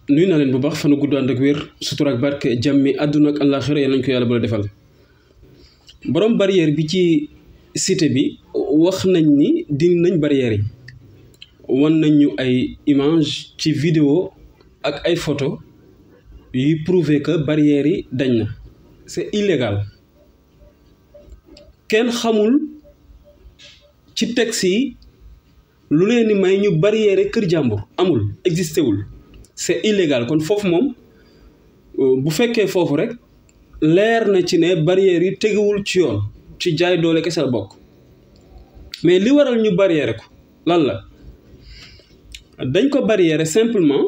nuyu naa leen bu baax fanu gudd ànd ak wér sutura ak barke jàmmi àdduna ak àllaaxira yal nañu ko yàlla bu la defal borom barrière bi ci cité bi wax nañ ni dindi nañ barrière yi wan nañ ñu ay image ci vidéo ak ay photo yuy prouver que barrière yi dañ na c'est illégal kenn xamul ci texte yi lu leen di may ñu barrière kër jàmbur amul existé wul c'est illégal kon foofu moom bu fekkee foofu rek leer na ci ne barrières yi teguwul ci yoon ci jaay doole kese la bokk mais li waral ñu barrière ko lan la dañ ko barrière simplement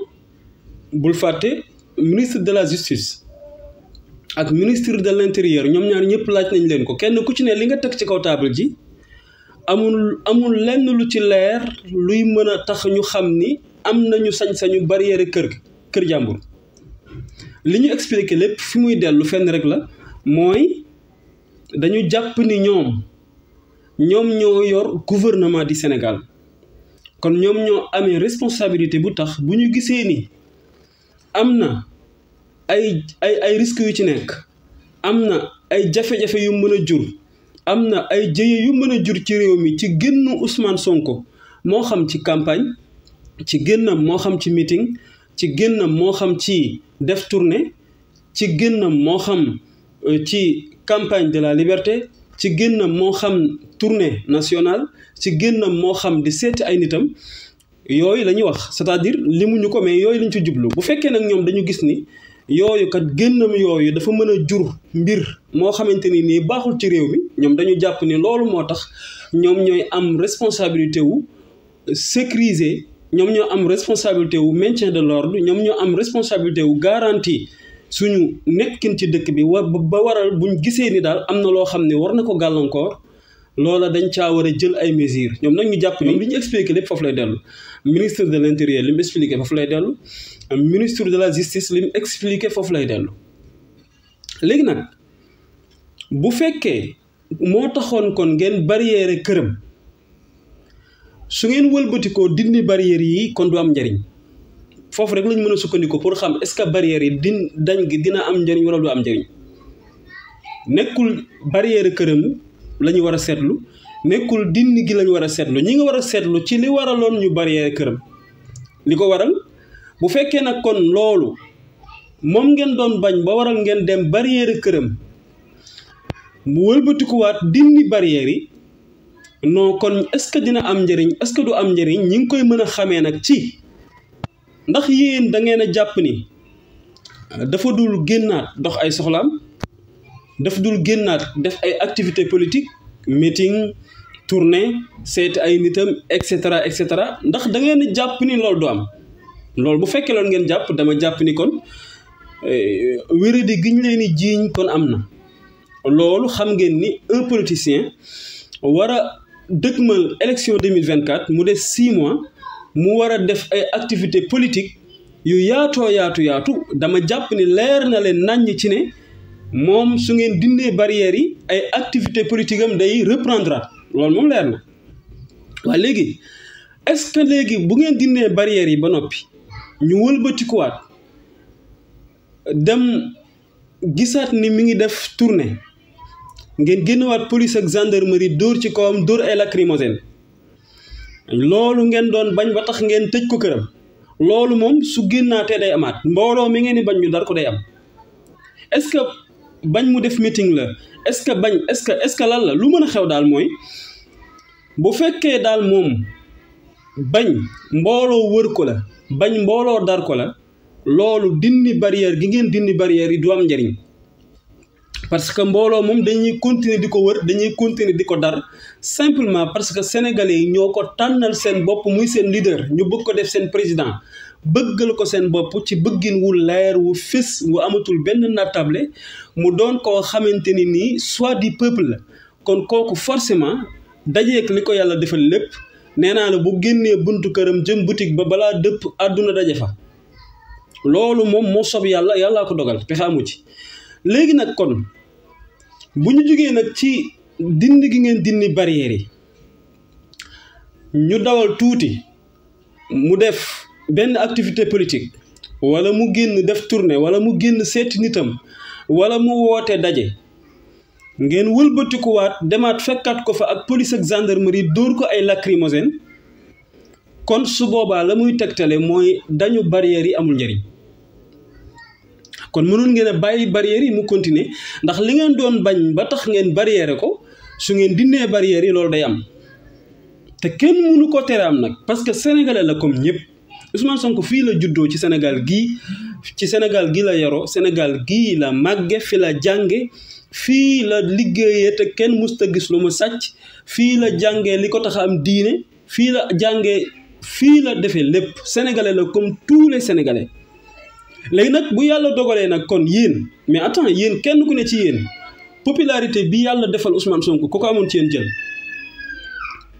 bul fàtte ministre de la justice ak ministre de l'intérieur ñoom ñaar ñëpp laaj nañ leen ko kenn ku ci ne li nga teg ci kaw table ji amul lenn lu ci leer luy mën a tax ñu xam ni am nañu sañ-sañu barrière kër jàmbur li ñu expliqué lépp fi muy dellu fenn rek la mooy dañu jàpp ni ñoom ñoo yor gouvernement du Sénégal kon ñoom ñoo amee responsabilité bu tax bu ñu gisee ni am na ay risques yu ci nekk am na ay jafe-jafe yu mën a jur am na ay jëye yu mën a jur ci réew mi ci génn Ousmane Sonko moo xam ci campagne ci génnam moo xam ci meeting ci génnam moo xam ci def tournée ci génnam moo xam ci campagne de la liberté ci génnam moo xam tournée nationale ci génnam moo xam di seeti ay nitam yooyu la ñuy wax c'est-à-dire limuñu ko mais yooyu lañ ci jublu bu fekkee nag ñoom dañu gis ni yooyu kat génnam yooyu dafa mën a jur mbir moo xamante ni nii baaxul ci réew mi ñoom dañu jàpp ni loolu moo tax ñoom ñooy am responsabilité wu sécuriser ñoom ñoo am responsabilité wu maintien de l'ordre ñoom ñoo am responsabilité wu garantie suñu nekkin ci dëkk bi ba waral buñ gisee ni daal am na loo xam ne war na ko gàllankoor loola dañ caa war a jël ay mesures ñoom nag ñu jàpp ni li ñu expliqué lépp foofu lay dellu ministre de l'intérieur li mu expliqué foofu lay dellu ministre de la justice li mu expliqué foofu lay dellu léegi nag bu fekkee moo taxoon kon ngeen barrière këram su ngeen wëlbatikoo dindi barrière yi kon du am njariñ foofu rek lañ mën a sukkandiku pour xam est-ce que barrière yi dañ gi dina am njariñ wala du am njariñ nekkul barrière këram la ñu war a seetlu nekkul dindi gi la ñu war a seetlu ñi nga war a seetlu ci li waraloon ñu barrière këram li ko waral bu fekkee nag kon loolu moom ngeen doon bañ ba waral ngeen dem barrière këram mu wëlbatikuwaat dindi barrière yi non kon est-ce que dina am njëriñ est-ce que du am njëriñ ñi ngi koy mën a xamee nag ci ndax yéen da ngeen a jàpp ni dafa dul génnaat dox ay soxlaam dafa dul génnaat def ay activité politique meeting tournée seeti ay nitam et cetera ndax da ngeen a jàpp ni loolu du am loolu bu fekkee loolu ngeen jàpp dama jàpp ni kon wéradi gi ñu leen di jiiñ kon am na loolu xam ngeen ni un politicien war a dëgmal élection 2024 mu des 6 mois mu war a def ay activité politique yu yaatu dama jàpp ni leer na leen naññ ci ne moom su ngeen dindee barrières yi ay activité politique am day reprendre loolu moom leer na waaye léegi est-ce que léegi bu ngeen dindee barrières yi ba noppi ñu wëlbatikuwaat dem gisaat ni mi ngi def tournée ngeen génnewaat police ak gendarmerie dóor ci kawam dóor ay lacrymogène loolu ngeen doon bañ ba tax ngeen tëj ko këram loolu moom su génnaatee day amaat mbooloo mi ngeen di bañ ñu dar ko day am est-ce que bañ mu def meeting la est-ce que bañ est-ce que lan la lu mën a xew daal mooy bu fekkee daal moom bañ mbooloo wër ko la bañ mbooloo dar ko la loolu dindi barrière gi ngeen dindi barrière yi du am njariñ parce que mbooloo moom dañuy continuer di ko wër dañuy continuer di ko dar simplement parce que sénégalais yi ñoo ko tànnal seen bopp muy seen leader ñu bëgg ko def seen président bëggal ko seen bopp ci bëggin wu leer wu fés wu amatul benn nattable mu doon koo xamante ni nii soit du peuple la kon kooku forcément dajeek li ko yàlla defal lépp nee naa la bu génnee buntu këram jëm boutique ba balaa dëpp àdduna daje fa loolu moom moo sob yàlla yàllaa ko dogal pexe amu ci léegi nag kon bu ñu jógee nag ci dindi gi ngeen dindi barrières yi ñu dawal tuuti mu def benn activité politique wala mu génn def tournée wala mu génn seeti nitam wala mu woote daje ngeen wëlbatikuwaat demaat fekkaat ko fa ak police ak gendarmerie dóor ko ay lacrymogène kon su boobaa la muy tegtale mooy dañu barrières yi amul njëriñ kon mënoon ngeen a bàyyi barrières yi mu continuer ndax li ngeen doon bañ ba tax ngeen barrière ko su ngeen dindee barrières yi loolu day am te kenn mënu ko tere am nag parce que sénégalais la comme ñëpp Ousmane Sonko fii la juddoo ci Sénégal gii la yaroo Sénégal gii la màgge fi la jànge fii la liggéeyee te kenn musta gis lu mu sàcc fii la jàngee li ko tax a am diine fii la jàngee fii la defee lépp sénégalais la comme tous les sénégalais léegi nag bu yàlla dogalee nag kon yéen mais attends yéen kenn ku ne ci yéen popularité bi yàlla defal Ousmane Sonko ku ko amoon ci yéen jël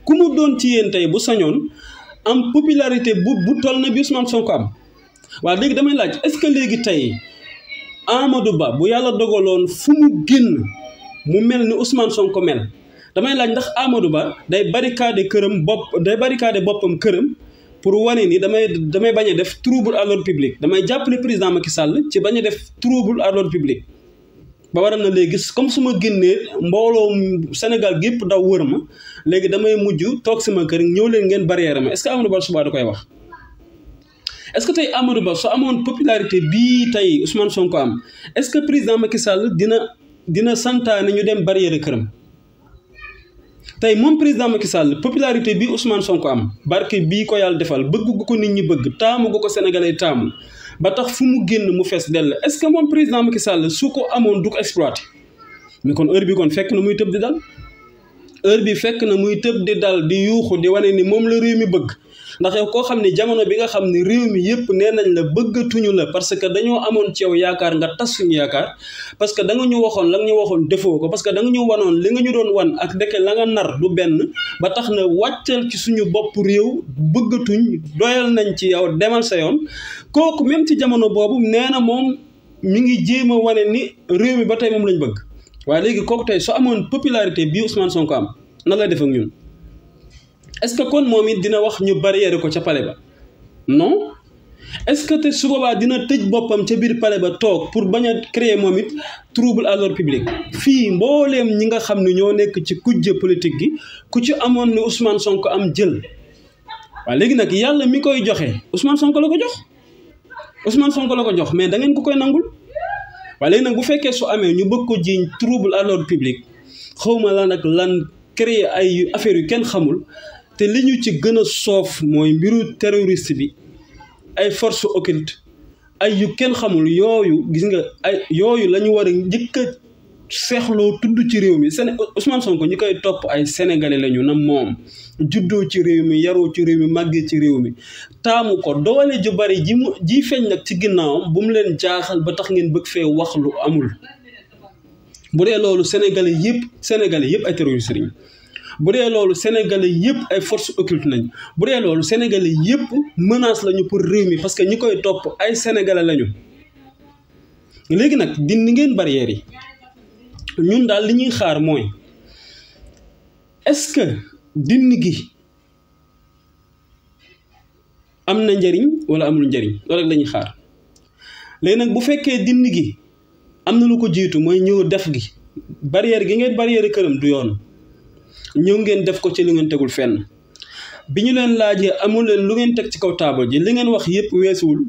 ku mu doon ci yéen tey bu sañoon am popularité bu toll na bi Ousmane Sonko am waaw léegi damay laaj est-ce que léegi tey Amadou Ba bu yàlla dogaloon fu mu génn mu mel ni Ousmane Sonko mel damay laaj ndax Amadou Ba day barricade boppam këram pour wane ni damay bañ a def trouble à l'ordre public damay jàppale président Macky Sall ci bañ a def trouble à l'ordre public ba waral na léegi comme su ma génnee mbooloo Sénégal gépp daw wër ma léegi damay mujj toog sama kër ñëw leen ngeen barrière ma est-ce que Amadou Ba suba da koy wax est-ce que tey Amadou Ba su amoon popularité bii tey Ousmane Sonko am est-ce que président Macky Sall dina santaane ñu dem barrière këram tey moom président Macky Sall popularité bii Ousmane Sonko am barke bii ko yàlla defal bëgg gu ko nit ñi bëgg taamu gu ko sénégalais taamu ba tax fu mu génn mu fees dell est-ce que moom président Macky Sall su ko amoon du ko exploité mais kon heure bi kon fekk na muy tëb di dal heure bi fekk na muy tëb di dal di yuuxu di wane ni moom la réew mi bëgg ndax yow koo xam ne jamono bi nga xam ne réew mi yëpp nee nañ la bëggatuñu la parce que dañoo amoon ci yow yaakaar nga tas suñu yaakaar parce que da nga ñu waxoon la nga ñu waxoon defoo ko parce que da nga ñu wanoon li nga ñu doon wan ak dëkk la nga nar du benn ba tax na wàccal ci suñu bopp réew bëggatuñ doyal nañ ci yow demal sa yoon kooku même ci jamono boobu nee na moom mi ngi jéem a wane ni réew mi ba tey moom lañ bëgg waaye léegi kooku tey su amoon popularité bii Ousmane Sonko am na lay def ak ñun est-ce que kon moom it dina wax ñu barrière ko ca palais ba non est-ce que te su boobaa dina tëj boppam ca biir palais ba toog pour bañ a créer moom it trouble à l'ordre public fii mbooleem ñi nga xam ne ñoo nekk ci kujje politique gi ku ci amoon ne Ousmane Sonko am jël waaye léegi nag yàlla mi koy joxe Ousmane Sonko la ko jox Ousmane Sonko la ko jox mais da ngeen ko koy nangul waaye léegi nag bu fekkee su amee ñu bëgg ko jiiñ trouble à l'ordre public xawma lan ak lan créer ay affaires yu kenn xamul te li ñu ci gën a soof mooy mbiru terroriste bi ay force occulte ay yu kenn xamul yooyu gis nga ay yooyu la ñu war a njëkk a seexloo tudd ci réew mi Ousmane Sonko ñi koy topp ay sénégalais lañu na moom juddoo ci réew mi yaroo ci réew mi màggee ci réew mi taamu ko doole ju bari ji feeñ nag ci ginnaawam bu mu leen jaaxal ba tax ngeen bëgg fee wax lu amul bu dee loolu sénégalais yëpp ay terroristes lañu bu dee loolu sénégalais yëpp ay forces occultes nañ bu dee loolu sénégalais yëpp menace lañu pour réew mi parce que ñi koy topp ay sénégalais lañu léegi nag dindi ngeen barrières yi ñun daal li ñuy xaar mooy est-ce que dindi gi am na njariñ wala amul njariñ loolu rek la ñuy xaar léegi nag bu fekkee dindi gi am na lu ko jiitu mooy ñëw def gi barrière gi ngeen barrière këram du yoon ñëw ngeen def ko ci li ngeen tegul fenn bi ñu leen laajee amul leen lu ngeen teg ci kaw taabal ji li ngeen wax yépp weesuwul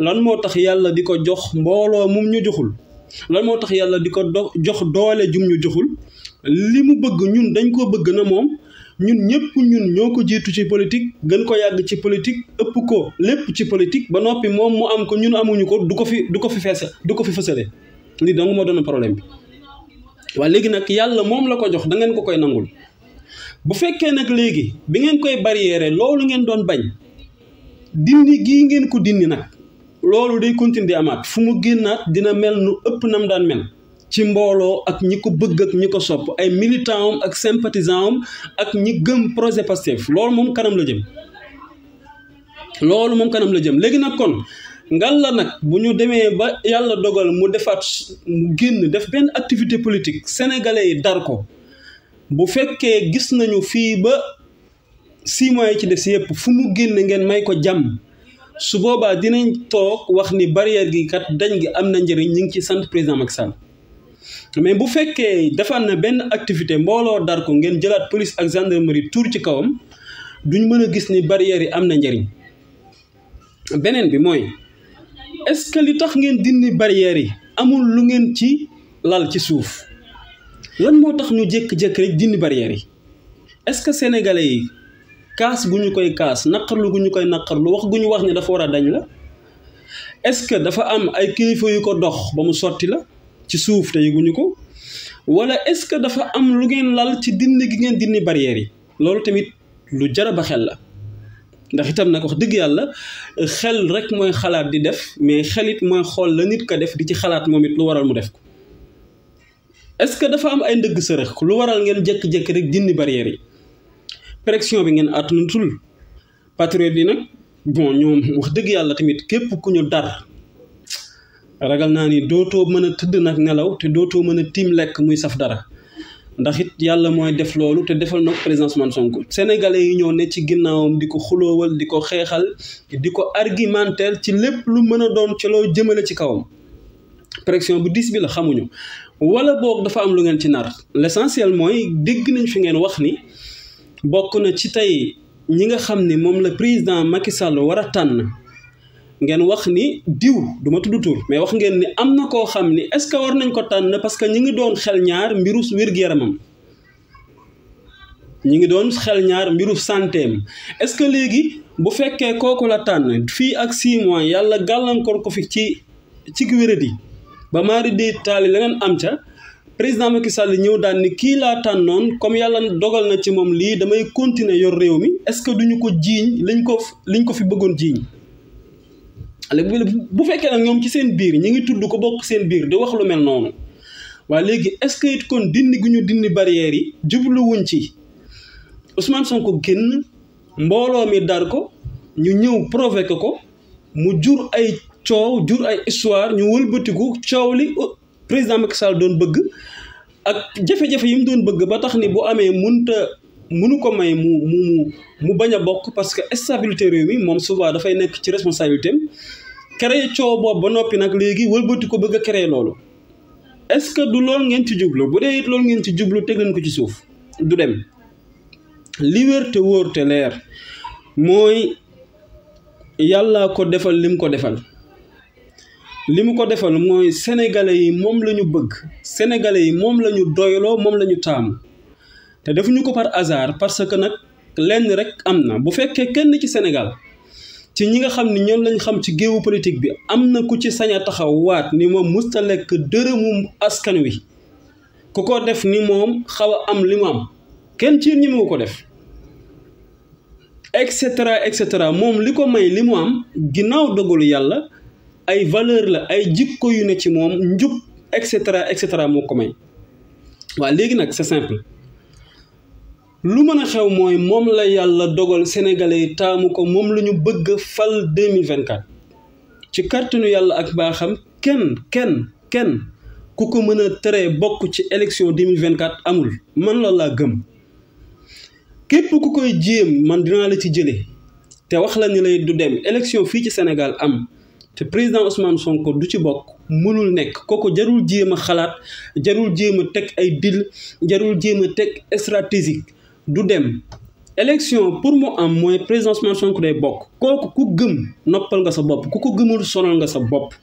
lan moo tax yàlla di ko jox mbooloo mum ñu joxul lan moo tax yàlla di ko jox doole jum ñu joxul li mu bëgg ñun dañ ko bëgg na moom ñun ñëpp ñun ñoo ko jiitu ci politique gën ko yàgg ci politique ëpp ko lépp ci politique ba noppi moom mu am ko ñun amuñu ko du ko fi fësale lii dong moo doon problème bi waaye léegi nag yàlla moom la ko jox da ngeen ko koy nangul bu fekkee nag léegi bi ngeen koy barrière loolu ngeen doon bañ dindi gii ngeen ko dindi nag loolu day continuer di amaat fu mu génnaat dina mel nu ëpp nam daan mel ci mbooloo ak ñi ko bëgg ak ñi ko sopp ay militant am ak sympathisant am ak ñi gëm projet Pastef loolu moom kanam la jëm léegi nag kon ngal la nag bu ñu demee ba yàlla dogal mu defaat mu génn def benn activité politique sénégalais yi dar ko bu fekkee gis nañu fii ba 6 mois yi ci des yëpp fu mu génn ngeen may ko jàmm su boobaa dinañ toog wax ni barrière gi kat dañ gi am na njëriñ ñu ngi ci sant président Macky Sall mais bu fekkee dafa am na benn activité mbooloo dar ko ngeen jëlaat police ak gendarmerie tuur ci kawam duñ mën a gis ni barrières yi am na njëriñ. beneen bi mooy est-ce que li tax ngeen dindi barrières yi amul lu ngeen ci lal ci suuf lan moo tax ñu jékki-jékki rek dindi barrières yi est-ce que sénégalais yi kaas gu ñu koy kaas naqarlu gu ñu koy naqarlu wax gu ñu wax ni dafa war a dañ la est-ce que dafa am ay kilifa yu ko dox ba mu sotti la ci suuf te yëguñu ko wala est-ce que dafa am lu ngeen lal ci dindi gi ngeen dindi barrières yi loolu tamit lu jara ba xel la ndax itam nag wax dëgg yàlla xel rek mooy xalaat di def mais xelit mooy xool la nit ka def di ci xalaat moom it lu waral mu def ko est-ce que dafa am ay ndëgg sërëx lu waral ngeen jékki-jékki rek dindi barrières yi pression bi ngeen àttanutul patriote yi nag bon ñoom wax dëgg yàlla tamit képp ku ñu dar ragal naa ni dootoo mën a tëdd nag nelaw te dootoo mën a tiim lekk muy saf dara ndax it yàlla mooy def loolu te defal na ko président Ousmane Sonko sénégalais yi ñoo ne ci ginnaawam di ko xuloowal di ko xeexal di ko argumenter ci lépp lu mën a doon ci loo jëmale ci kawam pression bu diis bi la xamuñu wala boog dafa am lu ngeen ci nar l'essentiel mooy dégg nañ fi ngeen wax ni bokk na ci tey ñi nga xam ni moom la président Macky Sall war a tànn ngeen wax ni diw du ma tudd tur mais wax ngeen ni am na koo xam ni est-ce que war nañ ko tànn parce que ñi ngi doon xel ñaar mbiru wér-gu-yaramam ñi ngi doon xel ñaar mbiru santeem est-ce que léegi bu fekkee kooku la tànn fii ak 6 mois yàlla gàllankoor ko fi ci wéradi ba maari di taali leneen am ca président Macky Sall ñëw daan ni kii laa tànnoon comme yàlla dogal na ci moom lii damay continuer yor réew mi est-ce que duñu ko jiiñ liñ ko fi bëggoon jiiñ bu fekkee nag ñoom ci seen biir ñi ngi tudd ko bokk seen biir di wax lu mel noonu waaye léegi est-ce que it kon dindi gu ñu dindi barrières yi jubluwuñ ci Ousmane Sonko génn mbooloo mi dar ko ñu ñëw provoqué ko mu jur ay coow jur ay histoire ñu wëlbatiku coow li président Macky Sall doon bëgg ak jafe-jafe yi mu doon bëgg ba tax ni bu amee mënu ko may mu bañ a bokk parce que stabilité réew mi moom souvent dafay nekk ci responsabilité am créer coow boobu ba noppi nag léegi wëlbati ko bëgg a créer loolu est-ce que du loolu ngeen ci jublu bu dee it loolu ngeen ci jublu teg leen ko ci suuf du dem li wér te wóor te leer mooy yàlla ko defal lim ko defal li mu ko defal mooy sénégalais yi moom la ñu bëgg sénégalais yi moom la ñu doyloo moom la ñu taamu te defuñu ko par hasard parce que nag lenn rek am na bu fekkee kenn ci Sénégal ci ñi nga xam ni ñoom lañ xam ci géewu politique bi am na ku ci sañ a taxaw waat ni moom musta lekk dërëmu askan wi ku ko def ni moom xaw a am li mu am kenn ci ñi mu ko def et cetera moom li ko may li mu am ginnaaw dogalu yàlla ay valeur la ay jikko yu ne ci moom njub et cetera moo ko may waaw léegi nag c'est simple lu mën a xew mooy moom la yàlla dogal sénégalais yi taamu ko moom la ñu bëgg fal 2024 ci kàttanu yàlla ak baaxam kenn ku ko mën a teree bokk ci élection 2024 amul man la laa gëm képp ku koy jéem man dinaa la ci jëlee te wax la ni lay du dem élection fii ci Sénégal am te président Ousmane Sonko du ci bokk mënul nekk kooku jarul jéem a xalaat jarul jéem a teg ay deal jarul jéem a teg stratégique du dem élection pour mu am mooy président Ousmane Sonko day bokk kooku ku gëm noppal nga sa bopp ku ko gëmul sonal nga sa bopp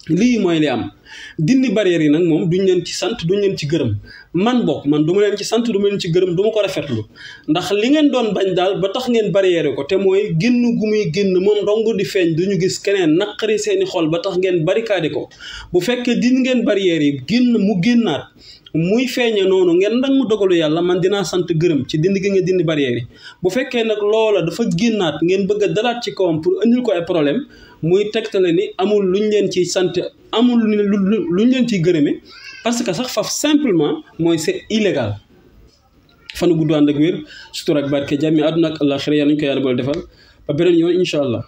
lii mooy li am dindi barrière yi nag moom duñ leen ci sant duñ leen ci gërëm man du ma leen ci sant du ma leen ci gërëm du ma ko rafetlu ndax li ngeen doon bañ daal ba tax ngeen barrière ko te mooy génn gu muy génn moom dong di feeñ duñu gis keneen naqari seeni xol ba tax ngeen barricade ko bu fekkee dindi ngeen barrière yi mu génnaat muy feeñe noonu ngeen nangu dogalu yàlla man dinaa sant gërëm ci dindi gi nga dindi barrière yi bu fekkee nag loola dafa génnaat ngeen bëgg a dalaat ci kawam pour indil ko ay problème muy tegtale ni amul luñ leen ciy sant amul luñ leen ciy gërëme parce que sax faf simplement mooy c'est illégal fanu gudd ànd ak wér sutur ak barke jàmmi àdduna ak àllaaxira yàlla ñu ko yàlla boole defal ba beneen yoon incha allah